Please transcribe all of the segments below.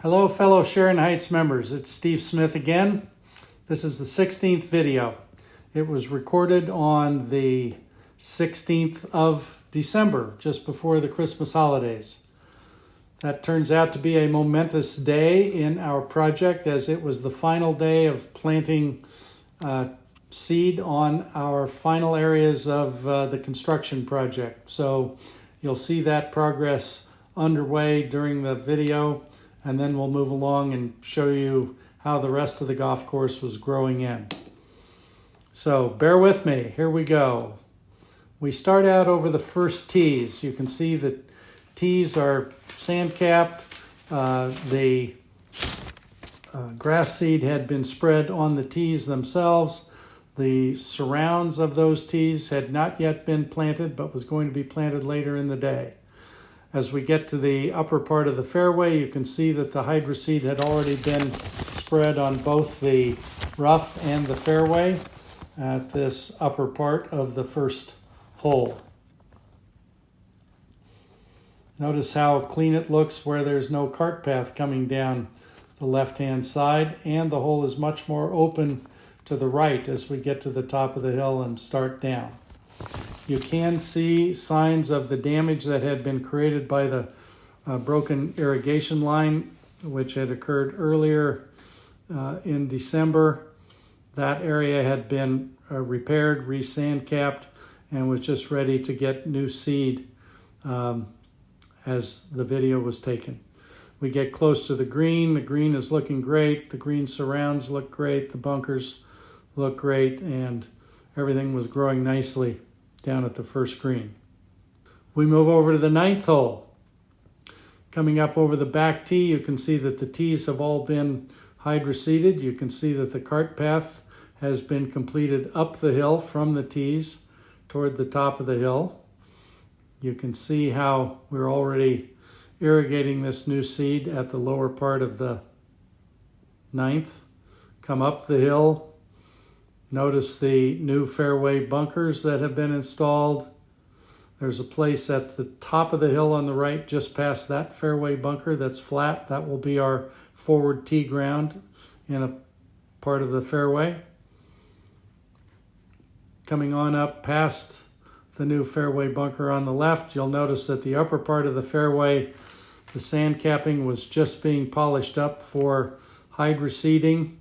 Hello fellow Sharon Heights members, it's Steve Smith again. This is the 16th video. It was recorded on the 16th of December, just before the Christmas holidays. That turns out to be a momentous day in our project, as it was the final day of planting seed on our final areas of the construction project. So you'll see that progress underway during the video, and then we'll move along and show you how the rest of the golf course was growing in. So bear with me, here we go. We start out over the first tees. You can see that tees are sand-capped. The grass seed had been spread on the tees themselves. The surrounds of those tees had not yet been planted, but was going to be planted later in the day. As we get to the upper part of the fairway, you can see that the hydro seed had already been spread on both the rough and the fairway at this upper part of the first hole. Notice how clean it looks where there's no cart path coming down the left-hand side, and the hole is much more open to the right as we get to the top of the hill and start down. You can see signs of the damage that had been created by the broken irrigation line, which had occurred earlier in December. That area had been repaired, re-sand capped, and was just ready to get new seed as the video was taken. We get close to the green. The green is looking great. The green surrounds look great. The bunkers look great, and everything was growing nicely down at the first green. We move over to the 9th hole. Coming up over the back tee, you can see that the tees have all been hydroseeded. You can see that the cart path has been completed up the hill from the tees toward the top of the hill. You can see how we're already irrigating this new seed at the lower part of the 9th. Come up the hill. Notice the new fairway bunkers that have been installed. There's a place at the top of the hill on the right, just past that fairway bunker that's flat. That will be our forward tee ground in a part of the fairway. Coming on up past the new fairway bunker on the left, you'll notice that the upper part of the fairway, the sand capping was just being polished up for hydroseeding.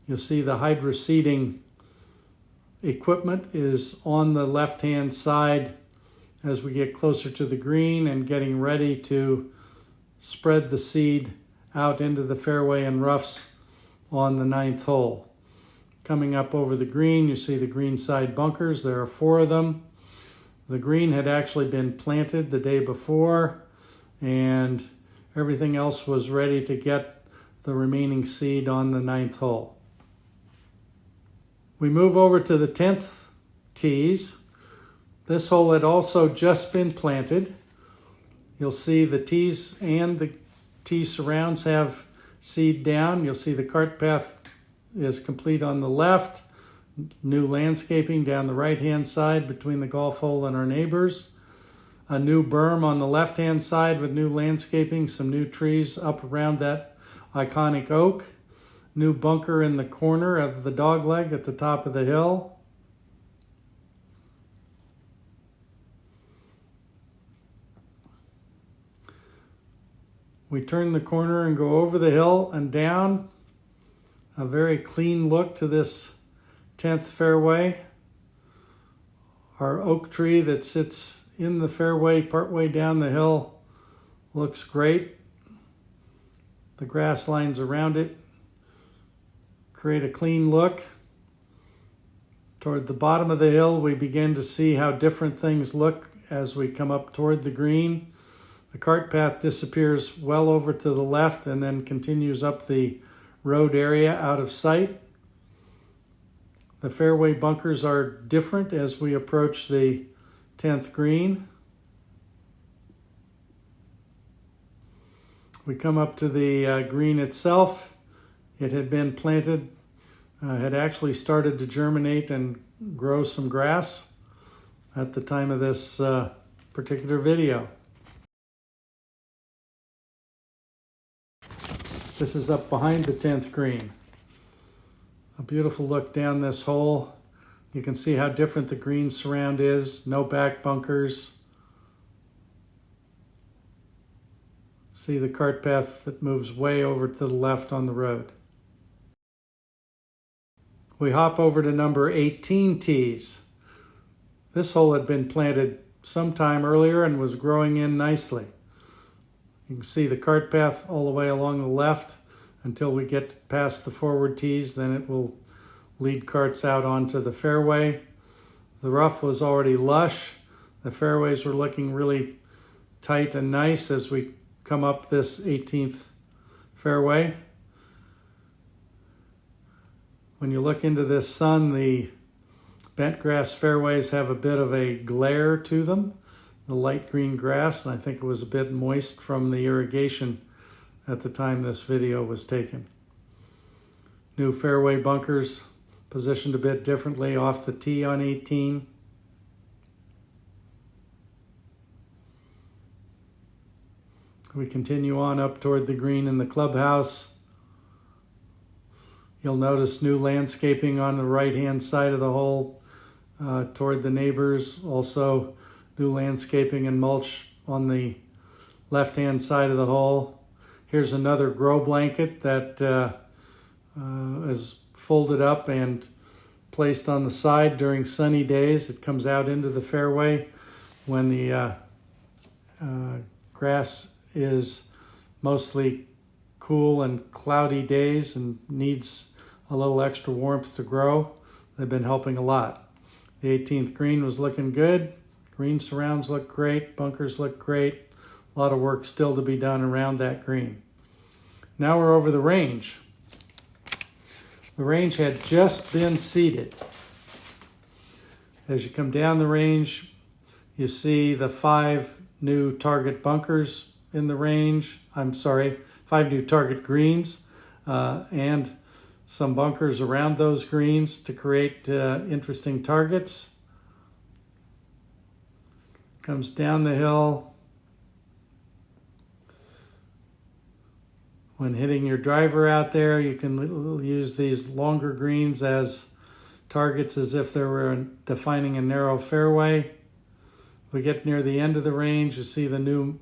You'll see the hydroseeding equipment is on the left-hand side as we get closer to the green and getting ready to spread the seed out into the fairway and roughs on the 9th hole. Coming up over the green, you see the green side bunkers. There are 4 of them. The green had actually been planted the day before, and everything else was ready to get the remaining seed on the 9th hole. We move over to the 10th tees. This hole had also just been planted. You'll see the tees and the tee surrounds have seed down. You'll see the cart path is complete on the left. New landscaping down the right-hand side between the golf hole and our neighbors. A new berm on the left-hand side with new landscaping, some new trees up around that iconic oak. New bunker in the corner of the dogleg at the top of the hill. We turn the corner and go over the hill and down. A very clean look to this 10th fairway. Our oak tree that sits in the fairway partway down the hill looks great. The grass lines around it create a clean look. Toward the bottom of the hill, we begin to see how different things look as we come up toward the green. The cart path disappears well over to the left and then continues up the road area out of sight. The fairway bunkers are different as we approach the 10th green. We come up to the green itself. It had been planted, had actually started to germinate and grow some grass at the time of this particular video. This is up behind the 10th green. A beautiful look down this hole. You can see how different the green surround is. No back bunkers. See the cart path that moves way over to the left on the road. We hop over to number 18 tees. This hole had been planted sometime earlier and was growing in nicely. You can see the cart path all the way along the left until we get past the forward tees, then it will lead carts out onto the fairway. The rough was already lush. The fairways were looking really tight and nice as we come up this 18th fairway. When you look into this sun, the bent grass fairways have a bit of a glare to them, the light green grass, and I think it was a bit moist from the irrigation at the time this video was taken. New fairway bunkers positioned a bit differently off the tee on 18. We continue on up toward the green in the clubhouse. You'll notice new landscaping on the right-hand side of the hole toward the neighbors. Also, new landscaping and mulch on the left-hand side of the hole. Here's another grow blanket that is folded up and placed on the side during sunny days. It comes out into the fairway when the grass is mostly cool and cloudy days and needs a little extra warmth to grow. They've been helping a lot. The 18th green was looking good. Green surrounds look great. Bunkers look great. A lot of work still to be done around that green. Now we're over the range. The range had just been seeded. As you come down the range, you see the 5 new target bunkers in the range. 5 new target greens and some bunkers around those greens to create interesting targets. Comes down the hill. When hitting your driver out there, you can use these longer greens as targets as if they were defining a narrow fairway. We get near the end of the range, you see the new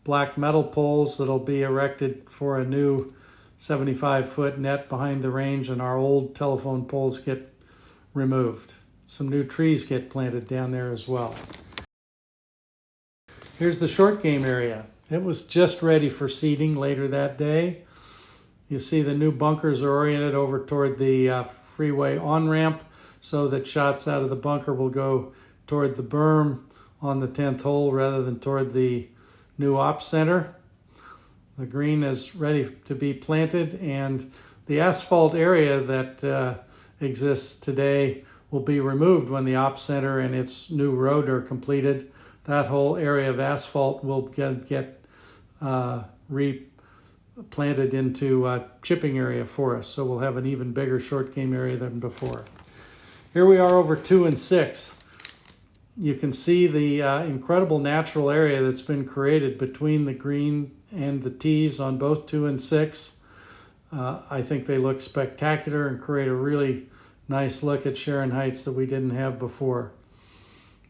black metal poles that'll be erected for a new 75-foot net behind the range, and our old telephone poles get removed. Some new trees get planted down there as well. Here's the short game area. It was just ready for seeding later that day. You see the new bunkers are oriented over toward the freeway on-ramp so that shots out of the bunker will go toward the berm on the 10th hole rather than toward the new ops center. The green is ready to be planted, and the asphalt area that exists today will be removed when the ops center and its new road are completed. That whole area of asphalt will get replanted into a chipping area for us, so we'll have an even bigger short game area than before. Here we are over 2 and 6. You can see the incredible natural area that's been created between the green and the tees on both 2 and 6. I think they look spectacular and create a really nice look at Sharon Heights that we didn't have before.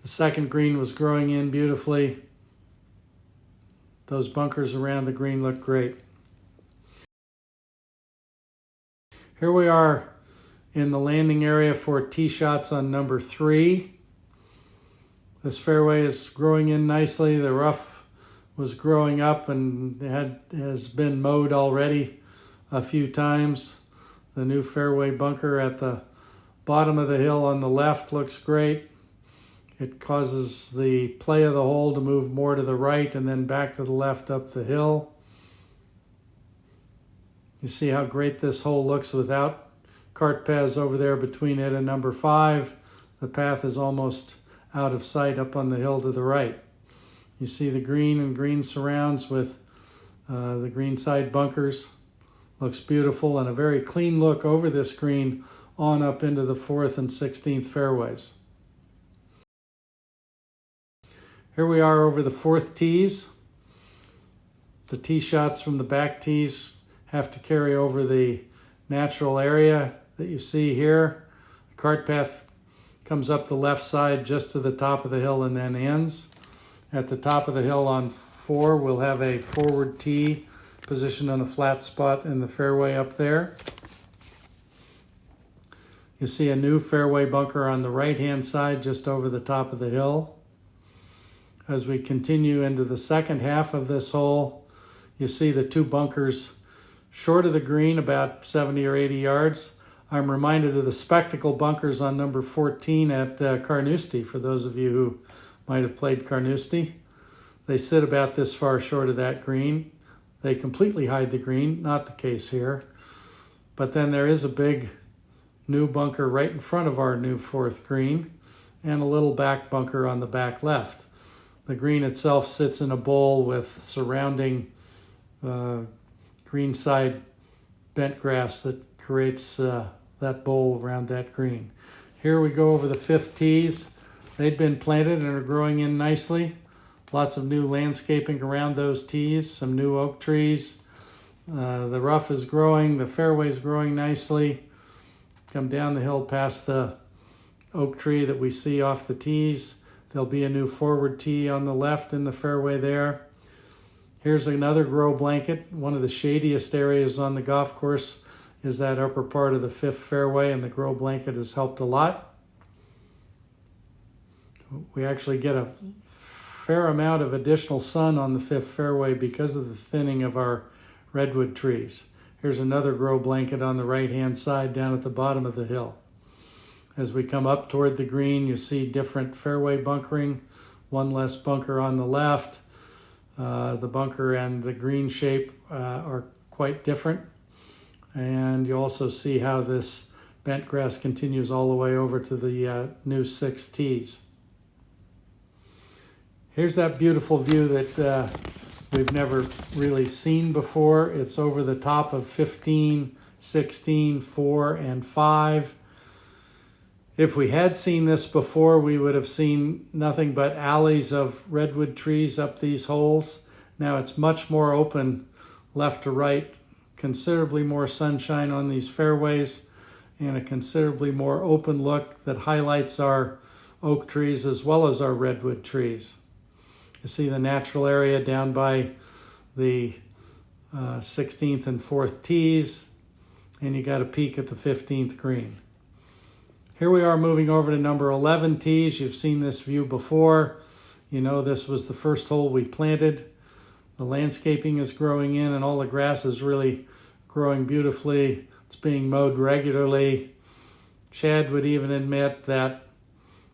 The second green was growing in beautifully. Those bunkers around the green look great. Here we are in the landing area for tee shots on number 3. This fairway is growing in nicely. The rough was growing up and has been mowed already a few times. The new fairway bunker at the bottom of the hill on the left looks great. It causes the play of the hole to move more to the right and then back to the left up the hill. You see how great this hole looks without cart paths over there between it and number 5. The path is almost out of sight up on the hill to the right. You see the green and green surrounds with the green side bunkers. Looks beautiful, and a very clean look over this green on up into the 4th and 16th fairways. Here we are over the 4th tees. The tee shots from the back tees have to carry over the natural area that you see here. The cart path comes up the left side just to the top of the hill and then ends. At the top of the hill on 4, we'll have a forward tee positioned on a flat spot in the fairway up there. You see a new fairway bunker on the right-hand side just over the top of the hill. As we continue into the second half of this hole, you see the 2 bunkers short of the green, about 70 or 80 yards. I'm reminded of the spectacle bunkers on number 14 at Carnoustie, for those of you who might have played Carnoustie. They sit about this far short of that green. They completely hide the green, not the case here. But then there is a big new bunker right in front of our new 4th green, and a little back bunker on the back left. The green itself sits in a bowl with surrounding greenside bent grass that creates that bowl around that green. Here we go over the 5th tees. They'd been planted and are growing in nicely. Lots of new landscaping around those tees, some new oak trees. The rough is growing, the fairway is growing nicely. Come down the hill past the oak tree that we see off the tees. There'll be a new forward tee on the left in the fairway there. Here's another grow blanket. One of the shadiest areas on the golf course is that upper part of the 5th fairway, and the grow blanket has helped a lot. We actually get a fair amount of additional sun on the 5th fairway because of the thinning of our redwood trees. Here's another grow blanket on the right-hand side down at the bottom of the hill. As we come up toward the green, you see different fairway bunkering, one less bunker on the left. The bunker and the green shape are quite different. And you also see how this bent grass continues all the way over to the new 6 tees. Here's that beautiful view that we've never really seen before. It's over the top of 15, 16, 4, and 5. If we had seen this before, we would have seen nothing but alleys of redwood trees up these holes. Now it's much more open left to right, considerably more sunshine on these fairways, and a considerably more open look that highlights our oak trees as well as our redwood trees. You see the natural area down by the 16th and 4th tees, and you got a peek at the 15th green. Here we are moving over to number 11 tees. You've seen this view before. You know this was the first hole we planted. The landscaping is growing in, and all the grass is really growing beautifully. It's being mowed regularly. Chad would even admit that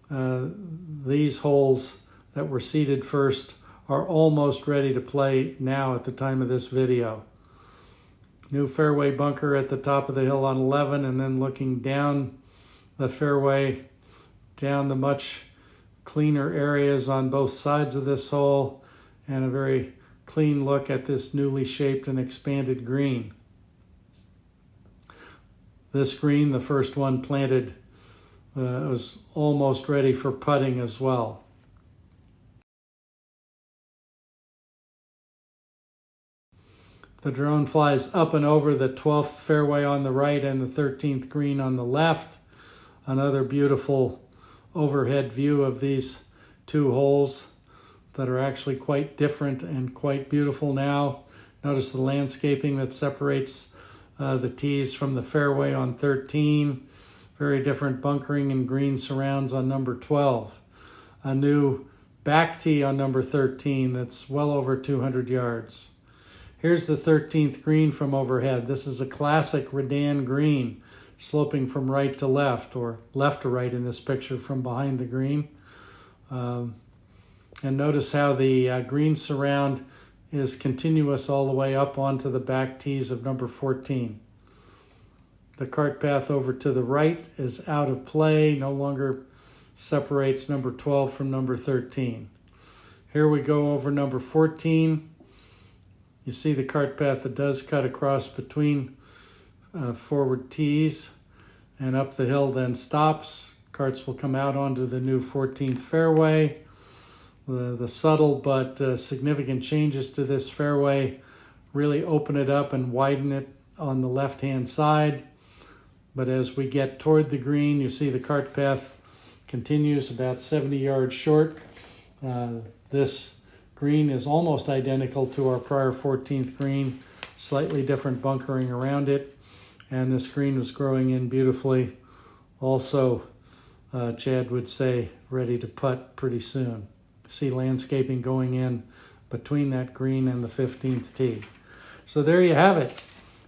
these holes that were seeded first are almost ready to play now at the time of this video. New fairway bunker at the top of the hill on 11, and then looking down the fairway, down the much cleaner areas on both sides of this hole, and a very clean look at this newly shaped and expanded green. This green, the first one planted, was almost ready for putting as well. The drone flies up and over the 12th fairway on the right and the 13th green on the left. Another beautiful overhead view of these 2 holes that are actually quite different and quite beautiful now. Notice the landscaping that separates the tees from the fairway on 13. Very different bunkering and green surrounds on number 12. A new back tee on number 13 that's well over 200 yards. Here's the 13th green from overhead. This is a classic Redan green, sloping from right to left, or left to right in this picture from behind the green. And notice how the green surround is continuous all the way up onto the back tees of number 14. The cart path over to the right is out of play, no longer separates number 12 from number 13. Here we go over number 14. You see the cart path that does cut across between forward tees and up the hill then stops. Carts will come out onto the new 14th fairway. The subtle but significant changes to this fairway really open it up and widen it on the left-hand side. But as we get toward the green, you see the cart path continues about 70 yards short. This green is almost identical to our prior 14th green, slightly different bunkering around it. And this green was growing in beautifully. Also, Chad would say, ready to putt pretty soon. See landscaping going in between that green and the 15th tee. So there you have it.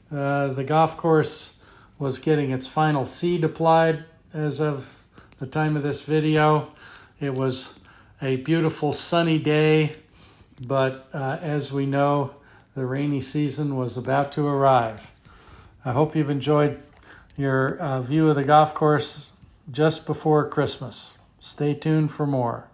The golf course was getting its final seed applied as of the time of this video. It was a beautiful sunny day, but as we know, the rainy season was about to arrive. I hope you've enjoyed your view of the golf course just before Christmas. Stay tuned for more.